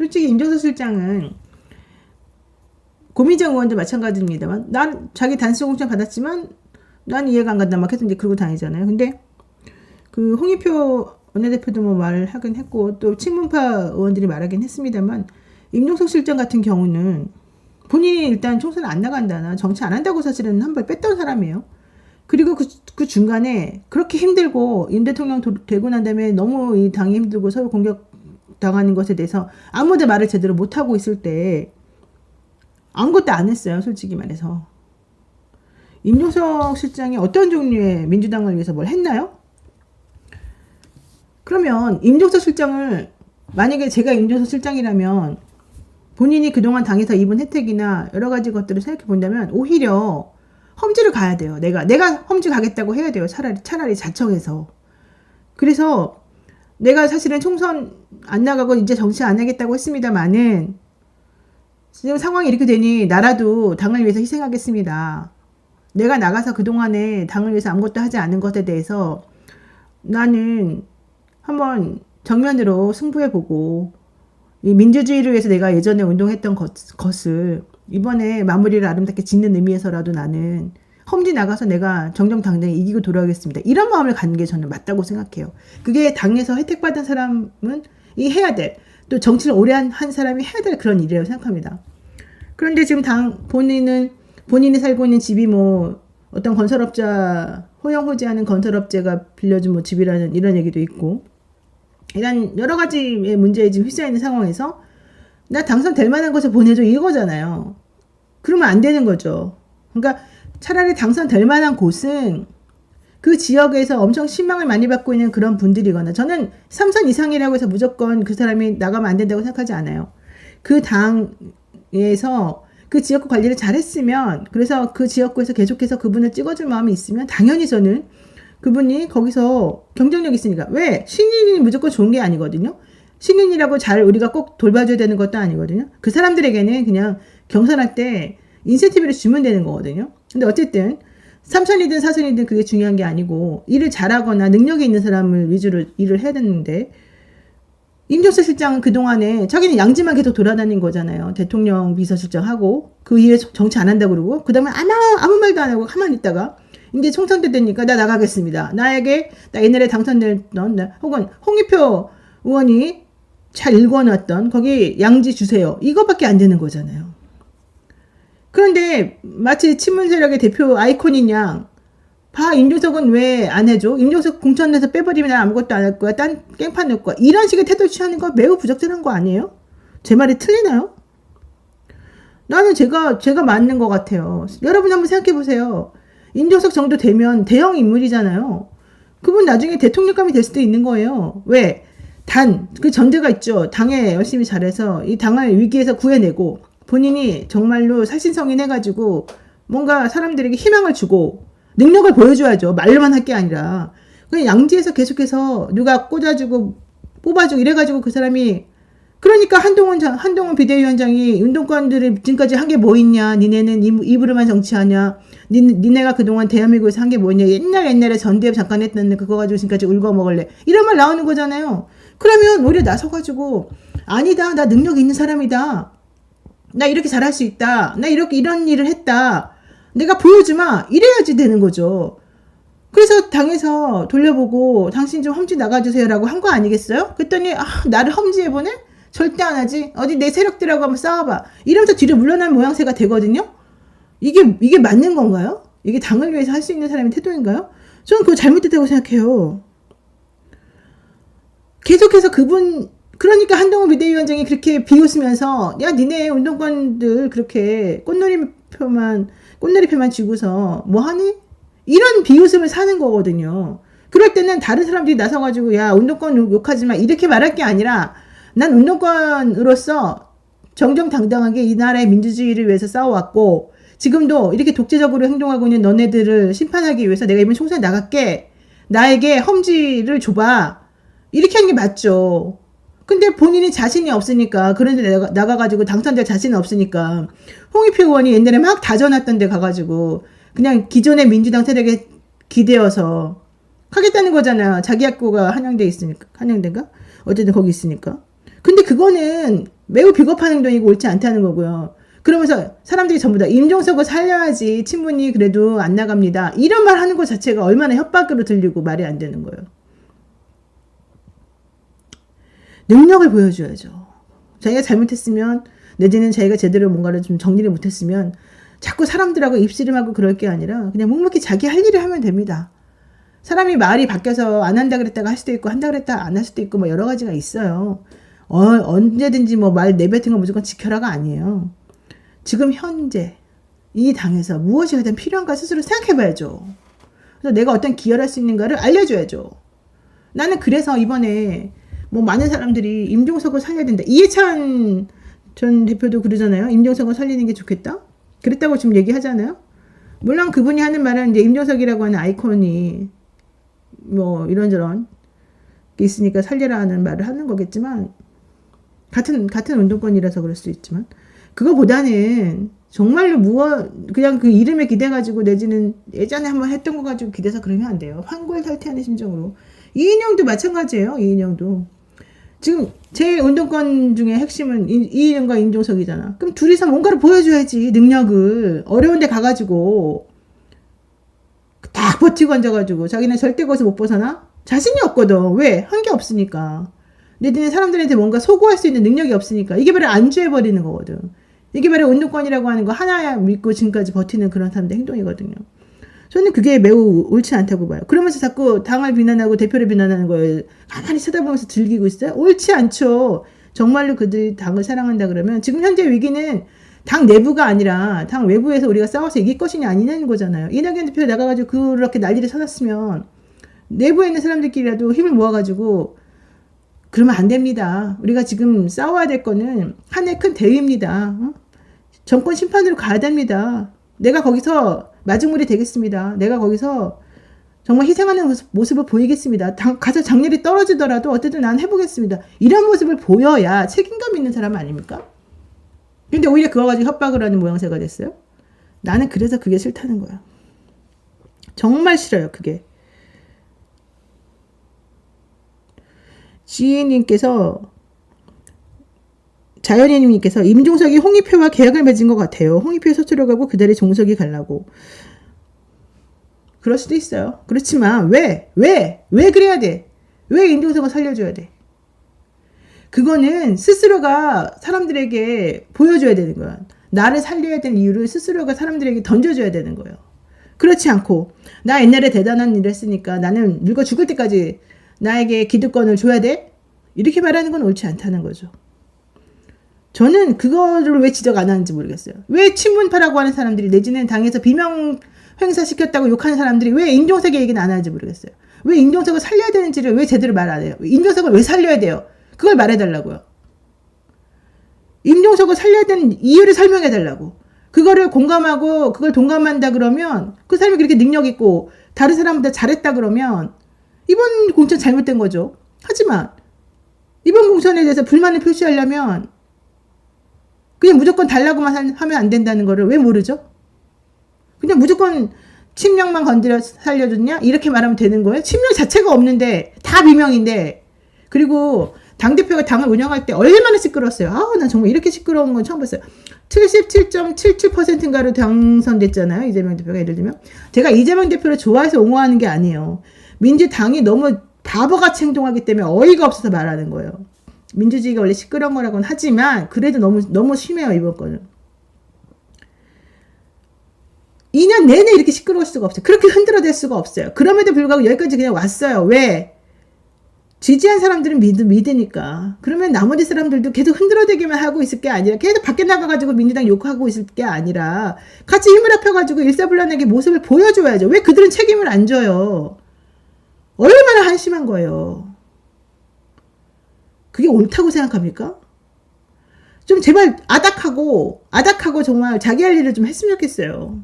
솔직히 임종석 실장은 고민정 의원도 마찬가지입니다만 난 자기 단수 공천 받았지만 난 이해가 안 간다 막 해서 이제 그러고 다니잖아요. 근데 그 홍익표 원내대표도 뭐 말을 하긴 했고 또 친문파 의원들이 말하긴 했습니다만 임종석 실장 같은 경우는 본인이 일단 총선을 안 나간다나 정치 안 한다고 사실은 한 발 뺐던 사람이에요. 그리고 그 중간에 그렇게 힘들고 임 대통령 되고 난 다음에 너무 이 당이 힘들고 서로 공격당하는 것에 대해서 아무도 말을 제대로 못하고 있을 때 아무것도 안 했어요. 솔직히 말해서. 임종석 실장이 어떤 종류의 민주당을 위해서 뭘 했나요? 그러면 임종석 실장을 만약에 제가 임종석 실장이라면 본인이 그동안 당에서 입은 혜택이나 여러 가지 것들을 생각해 본다면 오히려 험지를 가야 돼요. 내가 험지 가겠다고 해야 돼요. 차라리 자청해서. 그래서 내가 사실은 총선 안 나가고 이제 정치 안 하겠다고 했습니다만은 지금 상황이 이렇게 되니 나라도 당을 위해서 희생하겠습니다. 내가 나가서 그동안에 당을 위해서 아무것도 하지 않은 것에 대해서 나는 한번 정면으로 승부해보고 이 민주주의를 위해서 내가 예전에 운동했던 것을 이번에 마무리를 아름답게 짓는 의미에서라도 나는 험지 나가서 내가 정정당당히 이기고 돌아오겠습니다. 이런 마음을 갖는 게 저는 맞다고 생각해요. 그게 당에서 혜택받은 사람은 이 해야 될, 또 정치를 오래 한 사람이 해야 될 그런 일이라고 생각합니다. 그런데 지금 본인이 살고 있는 집이 뭐 어떤 건설업자, 호영호재하는 건설업체가 빌려준 뭐 집이라는 이런 얘기도 있고 이런 여러 가지의 문제에 지금 휩싸이는 상황에서 나 당선될 만한 곳에 보내줘 이거잖아요. 그러면 안 되는 거죠. 그러니까 차라리 당선될 만한 곳은 그 지역에서 엄청 실망을 많이 받고 있는 그런 분들이거나 저는 3선 이상이라고 해서 무조건 그 사람이 나가면 안 된다고 생각하지 않아요. 그 당에서 그 지역구 관리를 잘했으면 그래서 그 지역구에서 계속해서 그분을 찍어줄 마음이 있으면 당연히 저는 그분이 거기서 경쟁력이 있으니까 왜 신인이 무조건 좋은 게 아니거든요. 신인이라고 잘 우리가 꼭 돌봐줘야 되는 것도 아니거든요. 그 사람들에게는 그냥 경선할 때 인센티브를 주면 되는 거거든요. 근데 어쨌든 3선이든 4선이든 그게 중요한 게 아니고 일을 잘하거나 능력이 있는 사람을 위주로 일을 해야 되는데 임종석 실장은 그동안에 자기는 양지만 계속 돌아다닌 거잖아요. 대통령 비서실장하고 그 이후에 정치 안 한다고 그러고 그 다음에 아무 말도 안 하고 가만히 있다가 이제 총선 때 되니까 나 나가겠습니다. 나 옛날에 당선됐던 혹은 홍익표 의원이 잘 읽어놨던 거기 양지 주세요. 이거밖에 안 되는 거잖아요. 그런데 마치 친문 세력의 대표 아이콘인 양 임종석은 왜 안 해줘? 임종석 공천에서 빼버리면 나 아무것도 안 할 거야. 딴 깽판 넣을 거야. 이런 식의 태도를 취하는 거 매우 부적절한 거 아니에요? 제 말이 틀리나요? 나는 제가 맞는 것 같아요. 여러분 한번 생각해 보세요. 임종석 정도 되면 대형 인물이잖아요. 그분 나중에 대통령감이 될 수도 있는 거예요. 왜? 그 전제가 있죠. 당에 열심히 잘해서 이 당을 위기에서 구해내고 본인이 정말로 살신성인 해가지고 뭔가 사람들에게 희망을 주고 능력을 보여줘야죠. 말로만 할 게 아니라. 그냥 양지에서 계속해서 누가 꽂아주고 뽑아주고 이래가지고 그 사람이 그러니까 한동훈 비대위원장이 운동권들을 지금까지 한 게 뭐 있냐. 니네는 입으로만 정치하냐. 니네가 그동안 대한민국에서 한 게 뭐 있냐. 옛날에 전대협 잠깐 했는데 그거 가지고 지금까지 울고 먹을래. 이런 말 나오는 거잖아요. 그러면 오히려 나서가지고 아니다. 나 능력 있는 사람이다. 나 이렇게 잘할 수 있다. 나 이런 일을 했다. 내가 보여주마. 이래야지 되는 거죠. 그래서 당에서 돌려보고 당신 좀 험지 나가주세요라고 한 거 아니겠어요? 그랬더니 나를 험지에 보내? 절대 안 하지. 어디 내 세력들하고 한번 싸워봐. 이러면서 뒤로 물러난 모양새가 되거든요. 이게 맞는 건가요? 이게 당을 위해서 할 수 있는 사람의 태도인가요? 저는 그거 잘못됐다고 생각해요. 계속해서 그러니까 한동훈 비대위원장이 그렇게 비웃으면서 야 니네 운동권들 그렇게 꽃놀이표만 쥐고서 뭐하니? 이런 비웃음을 사는 거거든요. 그럴 때는 다른 사람들이 나서가지고 야 운동권 욕하지마 이렇게 말할 게 아니라 난 운동권으로서 정정당당하게 이 나라의 민주주의를 위해서 싸워왔고 지금도 이렇게 독재적으로 행동하고 있는 너네들을 심판하기 위해서 내가 이번 총선에 나갈게. 나에게 험지를 줘봐. 이렇게 하는 게 맞죠. 근데 본인이 자신이 없으니까 그런데 나가가지고 당선될 자신이 없으니까 홍익표 의원이 옛날에 막 다져놨던 데 가가지고 그냥 기존의 민주당 세력에 기대어서 하겠다는 거잖아요. 자기 학교가 한양대인가? 어쨌든 거기 있으니까. 근데 그거는 매우 비겁한 행동이고 옳지 않다는 거고요. 그러면서 사람들이 전부 다 임종석을 살려야지 친문이 그래도 안 나갑니다. 이런 말 하는 것 자체가 얼마나 협박으로 들리고 말이 안 되는 거예요. 능력을 보여줘야죠. 자기가 잘못했으면 내지는 자기가 제대로 뭔가를 좀 정리를 못했으면 자꾸 사람들하고 입씨름하고 그럴 게 아니라 그냥 묵묵히 자기 할 일을 하면 됩니다. 사람이 말이 바뀌어서 안 한다 그랬다가 할 수도 있고 한다 그랬다가 안 할 수도 있고 뭐 여러 가지가 있어요. 언제든지 뭐 말 내뱉은 거 무조건 지켜라가 아니에요. 지금 현재 이 당에서 무엇이 가장 필요한가 스스로 생각해봐야죠. 그래서 내가 어떤 기여를 할 수 있는가를 알려줘야죠. 나는 그래서 이번에 뭐 많은 사람들이 임종석을 살려야 된다. 이해찬 전 대표도 그러잖아요. 임종석을 살리는 게 좋겠다. 그랬다고 지금 얘기하잖아요. 물론 그분이 하는 말은 이제 임종석이라고 하는 아이콘이 뭐 이런저런 게 있으니까 살려라 하는 말을 하는 거겠지만 같은 운동권이라서 그럴 수 있지만 그거보다는 정말로 그냥 그 이름에 기대가지고 내지는 예전에 한번 했던 거 가지고 기대서 그러면 안 돼요. 환골탈태하는 심정으로. 이인영도 마찬가지예요. 이인영도. 지금 제 운동권 중에 핵심은 이인영과 임종석이잖아. 그럼 둘이서 뭔가를 보여줘야지. 능력을. 어려운 데 가가지고 딱 버티고 앉아가지고 자기는 절대 거기서 못 벗어나? 자신이 없거든. 왜? 한 게 없으니까. 내지는 사람들한테 뭔가 소구할 수 있는 능력이 없으니까. 이게 바로 안주해버리는 거거든. 이게 바로 운동권이라고 하는 거 하나 믿고 지금까지 버티는 그런 사람들 행동이거든요. 저는 그게 매우 옳지 않다고 봐요. 그러면서 자꾸 당을 비난하고 대표를 비난하는 걸 가만히 쳐다보면서 즐기고 있어요? 옳지 않죠. 정말로 그들이 당을 사랑한다 그러면 지금 현재 위기는 당 내부가 아니라 당 외부에서 우리가 싸워서 이길 것이냐 아니냐는 거잖아요. 이낙연 대표 나가가지고 그렇게 난리를 쳐놨으면 내부에 있는 사람들끼리라도 힘을 모아가지고 그러면 안 됩니다. 우리가 지금 싸워야 될 거는 하나의 큰 대의입니다. 정권 심판으로 가야 됩니다. 내가 거기서 마중물이 되겠습니다. 내가 거기서 정말 희생하는 모습을 보이겠습니다. 가서 장렬히 떨어지더라도 어쨌든 난 해보겠습니다. 이런 모습을 보여야 책임감 있는 사람 아닙니까? 근데 오히려 그거 가지고 협박을 하는 모양새가 됐어요. 나는 그래서 그게 싫다는 거야. 정말 싫어요. 그게. 지혜님께서 자연이님께서 임종석이 홍익표와 계약을 맺은 것 같아요. 홍익표 서초로 가고 그달에 종석이 가려고. 그럴 수도 있어요. 그렇지만 왜 그래야 돼? 왜 임종석을 살려줘야 돼? 그거는 스스로가 사람들에게 보여줘야 되는 거야. 나를 살려야 되는 이유를 스스로가 사람들에게 던져줘야 되는 거예요. 그렇지 않고 나 옛날에 대단한 일을 했으니까 나는 늙어 죽을 때까지 나에게 기득권을 줘야 돼? 이렇게 말하는 건 옳지 않다는 거죠. 저는 그거를 왜 지적 안 하는지 모르겠어요. 왜 친문파라고 하는 사람들이 내지는 당에서 비명 행사시켰다고 욕하는 사람들이 왜 임종석의 얘기는 안 하는지 모르겠어요. 왜 임종석을 살려야 되는지를 왜 제대로 말 안 해요. 임종석을 왜 살려야 돼요. 그걸 말해달라고요. 임종석을 살려야 되는 이유를 설명해달라고. 그거를 공감하고 그걸 동감한다 그러면 그 사람이 그렇게 능력 있고 다른 사람보다 잘했다 그러면 이번 공천 잘못된 거죠. 하지만 이번 공천에 대해서 불만을 표시하려면 그냥 무조건 달라고만 하면 안 된다는 거를 왜 모르죠? 그냥 무조건 친명만 건드려 살려줬냐? 이렇게 말하면 되는 거예요? 친명 자체가 없는데 다 비명인데 그리고 당대표가 당을 운영할 때 얼마나 시끄러웠어요. 난 정말 이렇게 시끄러운 건 처음 봤어요. 77.77%인가로 당선됐잖아요. 이재명 대표가 예를 들면. 제가 이재명 대표를 좋아해서 옹호하는 게 아니에요. 민주당이 너무 바보같이 행동하기 때문에 어이가 없어서 말하는 거예요. 민주주의가 원래 시끄러운 거라고는 하지만 그래도 너무 심해요. 이번 거는. 2년 내내 이렇게 시끄러울 수가 없어요. 그렇게 흔들어댈 수가 없어요. 그럼에도 불구하고 여기까지 그냥 왔어요. 왜? 지지한 사람들은 믿으니까. 그러면 나머지 사람들도 계속 흔들어대기만 하고 있을 게 아니라 계속 밖에 나가가지고 민주당 욕하고 있을 게 아니라 같이 힘을 합쳐가지고 일사불란하게 모습을 보여줘야죠. 왜 그들은 책임을 안 져요? 얼마나 한심한 거예요. 그게 옳다고 생각합니까? 좀 제발 아닥하고 정말 자기 할 일을 좀 했으면 좋겠어요.